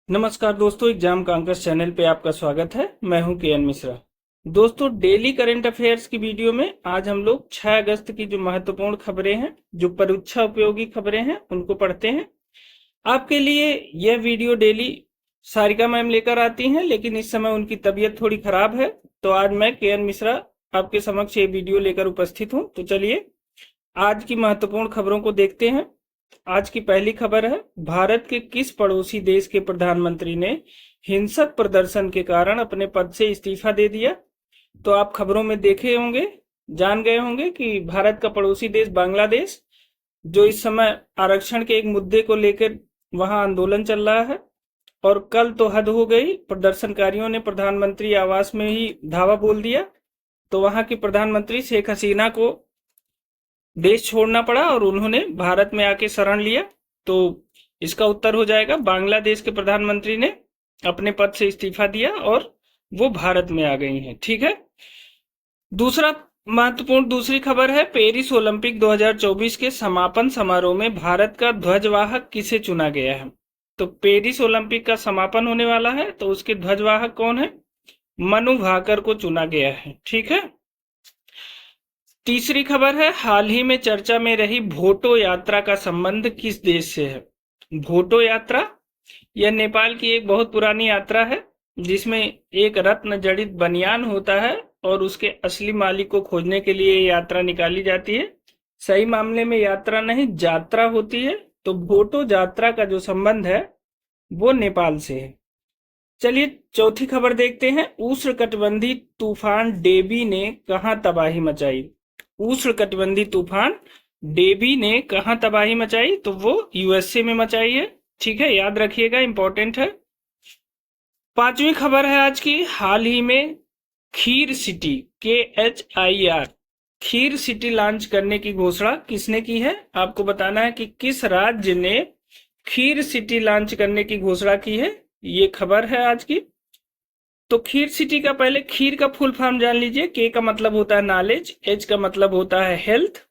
नमस्कार दोस्तों, exam कांकर्स channel पे आपका स्वागत है। मैं हूं के एन मिश्रा। दोस्तों, डेली करंट अफेयर्स की वीडियो में आज हम लोग 6 अगस्त की जो महत्वपूर्ण खबरें हैं, जो परीक्षा उपयोगी खबरें हैं, उनको पढ़ते हैं। आपके लिए यह वीडियो डेली सारिका मैम लेकर आती हैं, लेकिन इस समय उनकी तबीयत थोड़ी खराब है, तो आज मैं के एन मिश्रा आपके समक्ष ये वीडियो लेकर उपस्थित हूँ। तो चलिए आज की महत्वपूर्ण खबरों को देखते हैं। आज की पहली खबर है, भारत के किस पड़ोसी देश के प्रधानमंत्री ने हिंसक प्रदर्शन के कारण अपने पद से इस्तीफा दे दिया। तो आप खबरों में देखे होंगे, जान गए होंगे कि भारत का पड़ोसी देश बांग्लादेश, जो इस समय आरक्षण के एक मुद्दे को लेकर वहां आंदोलन चल रहा है। और कल तो हद हो गई, प्रदर्शनकारियों ने प्रधानमंत्री आवास में ही धावा बोल दिया, तो वहां की प्रधानमंत्री शेख हसीना को देश छोड़ना पड़ा और उन्होंने भारत में आके शरण लिया। तो इसका उत्तर हो जाएगा, बांग्लादेश के प्रधानमंत्री ने अपने पद से इस्तीफा दिया और वो भारत में आ गई हैं। ठीक है। दूसरा महत्वपूर्ण दूसरी खबर है, पेरिस ओलंपिक 2024 के समापन समारोह में भारत का ध्वजवाहक किसे चुना गया है। तो पेरिस ओलंपिक का समापन होने वाला है, तो उसके ध्वजवाहक कौन है? मनु भाकर को चुना गया है। ठीक है। तीसरी खबर है, हाल ही में चर्चा में रही भोटो यात्रा का संबंध किस देश से है। भोटो यात्रा यह नेपाल की एक बहुत पुरानी यात्रा है, जिसमें एक रत्न जड़ित बनियान होता है और उसके असली मालिक को खोजने के लिए यात्रा निकाली जाती है। सही मामले में यात्रा नहीं, जात्रा होती है। तो भोटो यात्रा का जो संबंध है वो नेपाल से है। चलिए चौथी खबर देखते हैं, उष्णकटिबंधीय तूफान डेबी ने कहां तबाही मचाई। उष्णकटिबंधीय तूफान डेबी ने कहां तबाही मचाई, तो वो यूएसए में मचाई है। ठीक है, याद रखिएगा, इंपॉर्टेंट है। पांचवी खबर है आज की, हाल ही में खीर सिटी KHIR खीर सिटी लॉन्च करने की घोषणा किसने की है। आपको बताना है कि किस राज्य ने खीर सिटी लॉन्च करने की घोषणा की है। ये खबर है आज की। तो खीर सिटी का पहले खीर का फुल फॉर्म जान लीजिए। के का मतलब होता है नॉलेज, एच का मतलब होता है हेल्थ,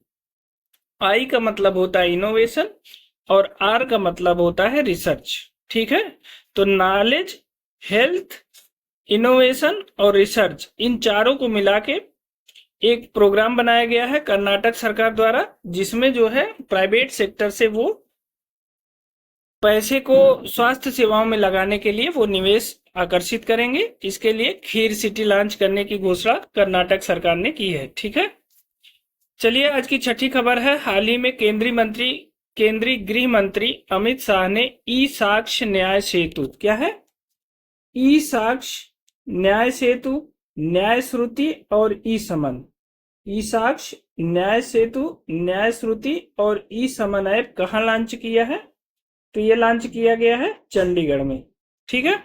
आई का मतलब होता है इनोवेशन और आर का मतलब होता है रिसर्च। ठीक है। तो नॉलेज, हेल्थ, इनोवेशन और रिसर्च, इन चारों को मिला के एक प्रोग्राम बनाया गया है कर्नाटक सरकार द्वारा, जिसमें जो है प्राइवेट सेक्टर से वो पैसे को स्वास्थ्य सेवाओं में लगाने के लिए वो निवेश आकर्षित करेंगे। इसके लिए खीर सिटी लॉन्च करने की घोषणा कर्नाटक सरकार ने की है। ठीक है। चलिए आज की छठी खबर है, हाल ही में केंद्रीय गृह मंत्री अमित शाह ने ई साक्ष्य न्याय सेतु, क्या है ई साक्ष्य न्याय सेतु, न्याय श्रुति और ई समन, ई साक्ष्य न्याय सेतु, न्याय श्रुति और ई समन ऐप कहां लॉन्च किया है। तो ये लॉन्च किया गया है चंडीगढ़ में। ठीक है।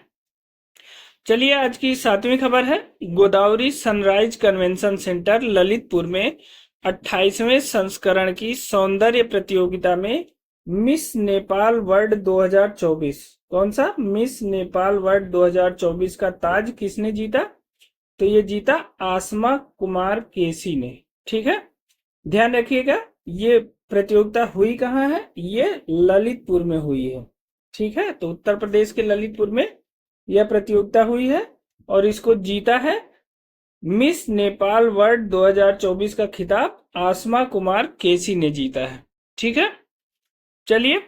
चलिए आज की सातवीं खबर है, Godavari sunrise convention centre Lalitpur में 28वें संस्करण की सौंदर्य प्रतियोगिता में मिस नेपाल वर्ल्ड 2024, कौन सा मिस नेपाल वर्ल्ड 2024 का ताज किसने जीता। तो ये जीता आसमा कुमार केसी ने। ठीक है। ध्यान रखिएगा, ये प्रतियोगिता हुई कहाँ है, ये ललितपुर में हुई है। ठीक है। तो उत्तर प्रदेश के ललितपुर में यह प्रतियोगिता हुई है और इसको जीता है मिस नेपाल वर्ल्ड 2024 का खिताब आसमा कुमार केसी ने जीता है। ठीक है। चलिए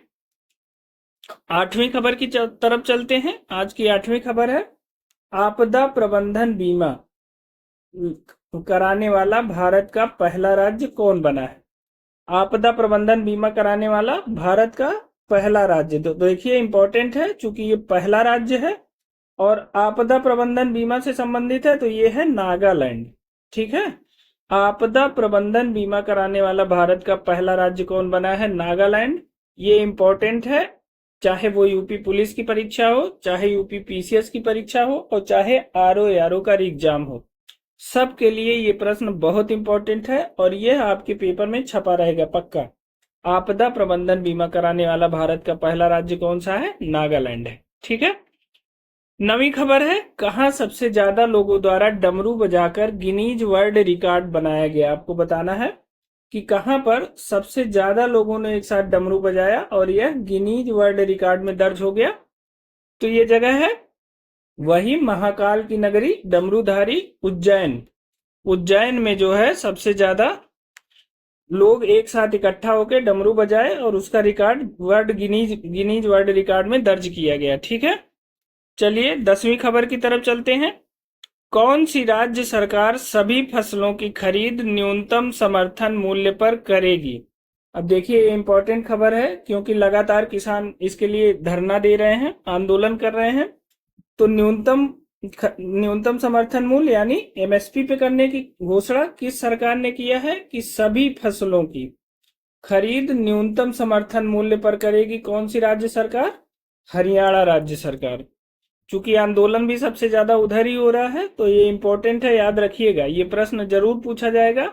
आठवीं खबर की तरफ चलते हैं। आज की आठवीं खबर है, आपदा प्रबंधन बीमा कराने वाला भारत का पहला राज्य कौन बना है। आपदा प्रबंधन बीमा कराने वाला भारत का पहला राज्य, तो देखिए इंपॉर्टेंट है, चूंकि ये पहला राज्य है और आपदा प्रबंधन बीमा से संबंधित है, तो ये है नागालैंड। ठीक है। आपदा प्रबंधन बीमा कराने वाला भारत का पहला राज्य कौन बना है, नागालैंड। ये इंपॉर्टेंट है, चाहे वो यूपी पुलिस की परीक्षा हो, चाहे यूपी पीसीएस की परीक्षा हो और चाहे आरओ का एग्जाम हो, सबके लिए ये प्रश्न बहुत इंपॉर्टेंट है और यह आपके पेपर में छपा रहेगा पक्का। आपदा प्रबंधन बीमा कराने वाला भारत का पहला राज्य कौन सा है, नागालैंड है। ठीक है। नवी खबर है, कहां सबसे ज्यादा लोगों द्वारा डमरू बजाकर गिनीज वर्ल्ड रिकॉर्ड बनाया गया। आपको बताना है कि कहां पर सबसे ज्यादा लोगों ने एक साथ डमरू बजाया और यह गिनीज वर्ल्ड रिकॉर्ड में दर्ज हो गया। तो ये जगह है वही महाकाल की नगरी डमरूधारी उज्जैन। उज्जैन में जो है सबसे ज्यादा लोग एक साथ इकट्ठा होकर डमरू बजाए और उसका रिकॉर्ड गिनीज वर्ल्ड रिकॉर्ड में दर्ज किया गया। ठीक है, चलिए 10वीं खबर की तरफ चलते हैं। कौन सी राज्य सरकार सभी फसलों की खरीद न्यूनतम समर्थन मूल्य पर करेगी? अब देखिए ये इंपॉर्टेंट खबर है क्योंकि लगातार किसान इसके लिए धरना दे रहे हैं, आंदोलन कर रहे हैं। तो न्यूनतम समर्थन मूल्य यानी एमएसपी पे करने की घोषणा किस सरकार ने किया है कि सभी फसलों की खरीद न्यूनतम समर्थन मूल्य पर करेगी। कौन सी राज्य सरकार? हरियाणा राज्य सरकार। चूंकि आंदोलन भी सबसे ज्यादा उधर ही हो रहा है तो ये इंपॉर्टेंट है, याद रखिएगा। ये प्रश्न जरूर पूछा जाएगा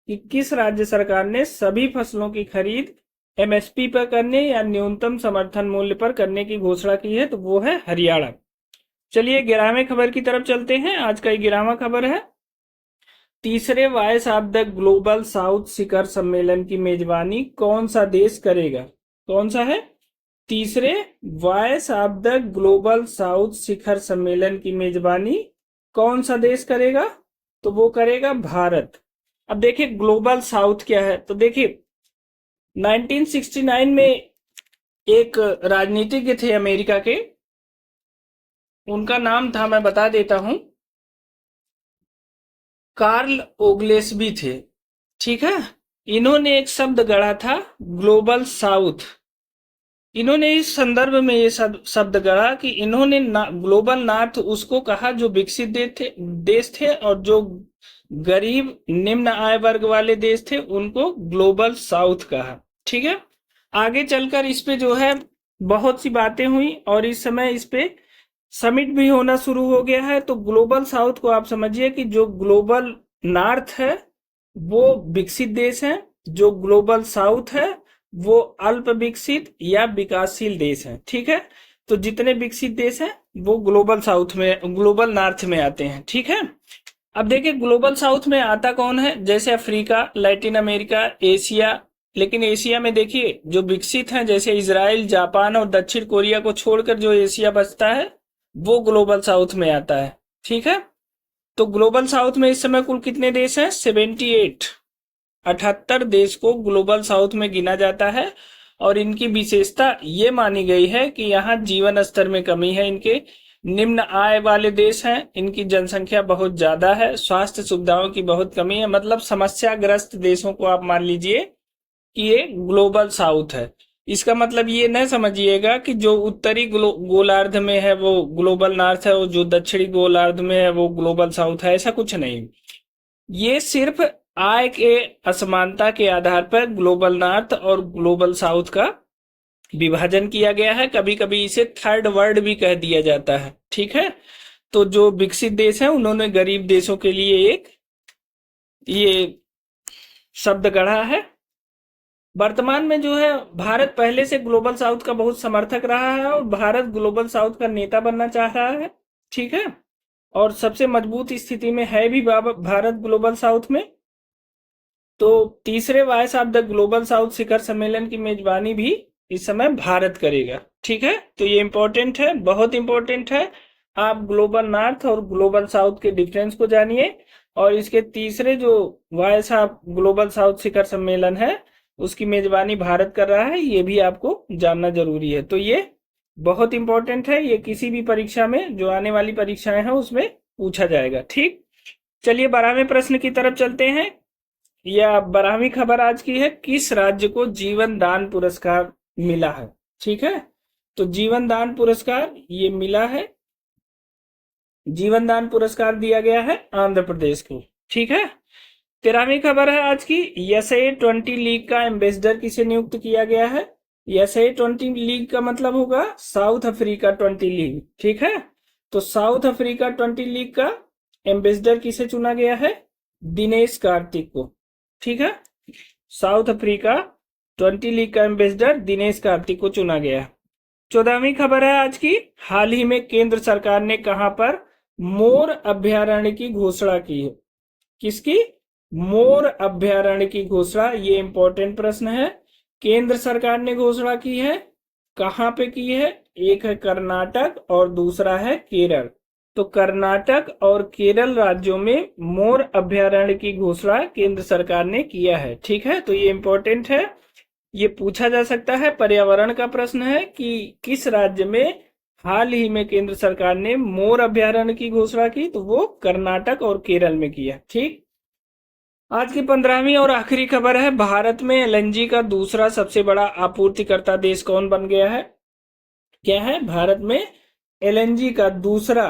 कि किस राज्य सरकार ने सभी फसलों की खरीद एमएसपी पर करने या न्यूनतम समर्थन मूल्य पर करने की घोषणा की है, तो वो है हरियाणा। चलिए 11वें खबर की तरफ चलते हैं। आज का 11वां खबर है, तीसरे voice of the global south शिखर सम्मेलन की मेजबानी कौन सा देश करेगा? कौन सा है? तीसरे voice of the global south शिखर सम्मेलन की मेजबानी कौन सा देश करेगा? तो वो करेगा भारत। अब देखिए ग्लोबल साउथ क्या है, तो देखिए 1969 में एक राजनीतिज्ञ थे अमेरिका के, उनका नाम था, मैं बता देता हूं, कार्ल ओग्लेसबी थे। ठीक है, इन्होंने एक शब्द गढ़ा था ग्लोबल साउथ। इन्होंने इस संदर्भ में ये शब्द गढ़ा कि इन्होंने ग्लोबल नॉर्थ उसको कहा जो विकसित देश थे और जो गरीब निम्न आय वर्ग वाले देश थे उनको ग्लोबल साउथ कहा। ठीक है, आगे चलकर इस पे जो है बहुत सी बातें हुई और इस समय इस पे समिट भी होना शुरू हो गया है। तो ग्लोबल साउथ को आप समझिए कि जो ग्लोबल नॉर्थ है वो विकसित देश है, जो ग्लोबल साउथ है वो अल्प विकसित या विकासशील देश है। ठीक है, तो जितने विकसित देश हैं वो ग्लोबल साउथ में, ग्लोबल नॉर्थ में आते हैं। ठीक है, अब देखिए ग्लोबल साउथ में आता कौन है? जैसे अफ्रीका, लैटिन अमेरिका, एशिया। लेकिन एशिया में देखिए जो विकसित हैं जैसे इजराइल, जापान और दक्षिण कोरिया को छोड़कर जो एशिया बचता है वो ग्लोबल साउथ में आता है। ठीक है, तो ग्लोबल साउथ में इस समय कुल कितने देश हैं? 78 देश को ग्लोबल साउथ में गिना जाता है। और इनकी विशेषता ये मानी गई है कि यहाँ जीवन स्तर में कमी है, इनके निम्न आय वाले देश हैं, इनकी जनसंख्या बहुत ज्यादा है, स्वास्थ्य सुविधाओं की बहुत कमी है। मतलब समस्याग्रस्त देशों को आप मान लीजिए कि ये ग्लोबल साउथ है। इसका मतलब ये न समझिएगा कि जो उत्तरी गोलार्ध में है वो ग्लोबल नॉर्थ है और जो दक्षिणी गोलार्ध में है वो ग्लोबल साउथ है, ऐसा कुछ नहीं। ये सिर्फ आय के असमानता के आधार पर ग्लोबल नॉर्थ और ग्लोबल साउथ का विभाजन किया गया है। कभी कभी इसे थर्ड वर्ल्ड भी कह दिया जाता है। ठीक है, तो जो विकसित देश है उन्होंने गरीब देशों के लिए एक ये शब्द गढ़ा है। वर्तमान में जो है भारत पहले से ग्लोबल साउथ का बहुत समर्थक रहा है और भारत ग्लोबल साउथ का नेता बनना चाह रहा है। ठीक है, और सबसे मजबूत स्थिति में है भी भारत ग्लोबल साउथ में। तो तीसरे voice of the global south शिखर सम्मेलन की मेजबानी भी इस समय भारत करेगा। ठीक है, तो ये इंपॉर्टेंट है, बहुत इंपॉर्टेंट है। आप ग्लोबल नॉर्थ और ग्लोबल साउथ के डिफरेंस को जानिए और इसके तीसरे जो वॉइस ऑफ ग्लोबल साउथ शिखर सम्मेलन है उसकी मेजबानी भारत कर रहा है, ये भी आपको जानना जरूरी है। तो ये बहुत इंपॉर्टेंट है, ये किसी भी परीक्षा में जो आने वाली परीक्षाएं हैं उसमें पूछा जाएगा। ठीक, चलिए 12वें प्रश्न की तरफ चलते हैं। यह 12वीं खबर आज की है, किस राज्य को जीवन दान पुरस्कार मिला है? ठीक है, तो जीवन दान पुरस्कार ये मिला है, जीवन दान पुरस्कार दिया गया है आंध्र प्रदेश को। ठीक है, 13वीं खबर है आज की, SA-20 लीग का एम्बेसडर किसे नियुक्त किया गया है? SA-20 लीग का मतलब होगा साउथ अफ्रीका 20 लीग। ठीक है, तो साउथ अफ्रीका 20 लीग का एम्बेसडर किसे चुना गया है? दिनेश कार्तिक को। ठीक है, साउथ अफ्रीका 20 लीग का एम्बेसडर दिनेश कार्तिक को चुना गया। 14वीं खबर है आज की, हाल ही में केंद्र सरकार ने कहां पर मोर अभ्यारण्य की घोषणा की है? किसकी? मोर अभ्यारण्य की घोषणा। ये इंपॉर्टेंट प्रश्न है। केंद्र सरकार ने घोषणा की है, कहां पे की है? एक है कर्नाटक और दूसरा है केरल। तो कर्नाटक और केरल राज्यों में मोर अभयारण्य की घोषणा केंद्र सरकार ने किया है। ठीक है, तो ये इंपॉर्टेंट है, ये पूछा जा सकता है। पर्यावरण का प्रश्न है कि किस राज्य में हाल ही में केंद्र सरकार ने मोर अभयारण्य की घोषणा की, तो वो कर्नाटक और केरल में किया। ठीक, आज की 15वीं और आखिरी खबर है, भारत में एलएनजी का दूसरा सबसे बड़ा आपूर्तिकर्ता देश कौन बन गया है? क्या है? भारत में एलएनजी का दूसरा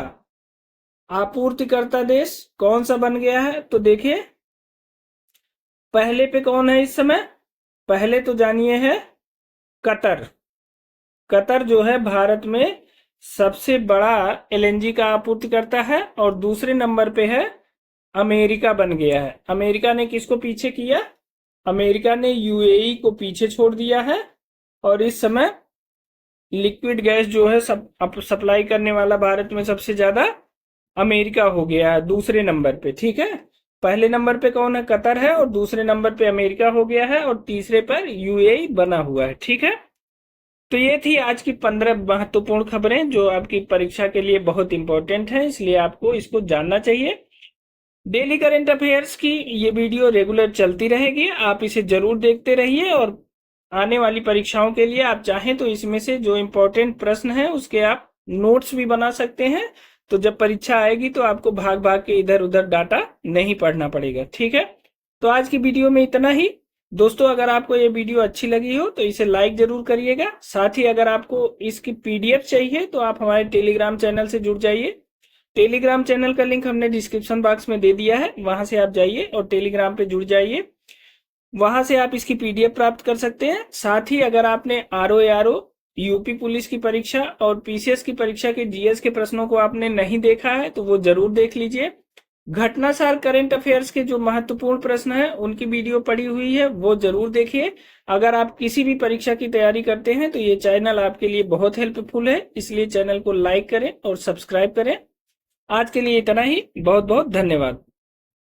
आपूर्तिकर्ता देश कौन सा बन गया है? तो देखिए, पहले पे कौन है इस समय? पहले तो जानिए है कतर। कतर जो है भारत में सबसे बड़ा एलएनजी का आपूर्तिकर्ता है। और दूसरे नंबर पे है अमेरिका बन गया है। अमेरिका ने किसको पीछे किया? अमेरिका ने यूएई को पीछे छोड़ दिया है। और इस समय लिक्विड गैस जो है सब सप्लाई करने वाला भारत में सबसे ज्यादा अमेरिका हो गया है, दूसरे नंबर पे। ठीक है, पहले नंबर पे कौन है? कतर है, और दूसरे नंबर पे अमेरिका हो गया है, और तीसरे पर यूएई बना हुआ है। ठीक है, तो ये थी आज की 15 महत्वपूर्ण खबरें जो आपकी परीक्षा के लिए बहुत इंपॉर्टेंट है, इसलिए आपको इसको जानना चाहिए। डेली करंट अफेयर्स की ये वीडियो रेगुलर चलती रहेगी, आप इसे जरूर देखते रहिए। और आने वाली परीक्षाओं के लिए आप चाहें तो इसमें से जो इम्पोर्टेंट प्रश्न है उसके आप नोट्स भी बना सकते हैं। तो जब परीक्षा आएगी तो आपको भाग भाग के इधर उधर डाटा नहीं पढ़ना पड़ेगा। ठीक है, तो आज की वीडियो में इतना ही। दोस्तों, अगर आपको ये वीडियो अच्छी लगी हो तो इसे लाइक जरूर करिएगा। साथ ही अगर आपको इसकी पीडीएफ चाहिए तो आप हमारे टेलीग्राम चैनल से जुड़ जाइए। टेलीग्राम चैनल का लिंक हमने डिस्क्रिप्शन बॉक्स में दे दिया है, वहां से आप जाइए और टेलीग्राम पे जुड़ जाइए। वहां से आप इसकी पीडीएफ प्राप्त कर सकते हैं। साथ ही अगर आपने आरओ यूपी पुलिस की परीक्षा और पीसीएस की परीक्षा के जीएस के प्रश्नों को आपने नहीं देखा है तो वो जरूर देख लीजिए। घटनासार करंट अफेयर्स के जो महत्वपूर्ण प्रश्न है उनकी वीडियो पड़ी हुई है, वो जरूर देखिए। अगर आप किसी भी परीक्षा की तैयारी करते हैं तो ये चैनल आपके लिए बहुत हेल्पफुल है, इसलिए चैनल को लाइक करें और सब्सक्राइब करें। आज के लिए इतना ही, बहुत बहुत धन्यवाद।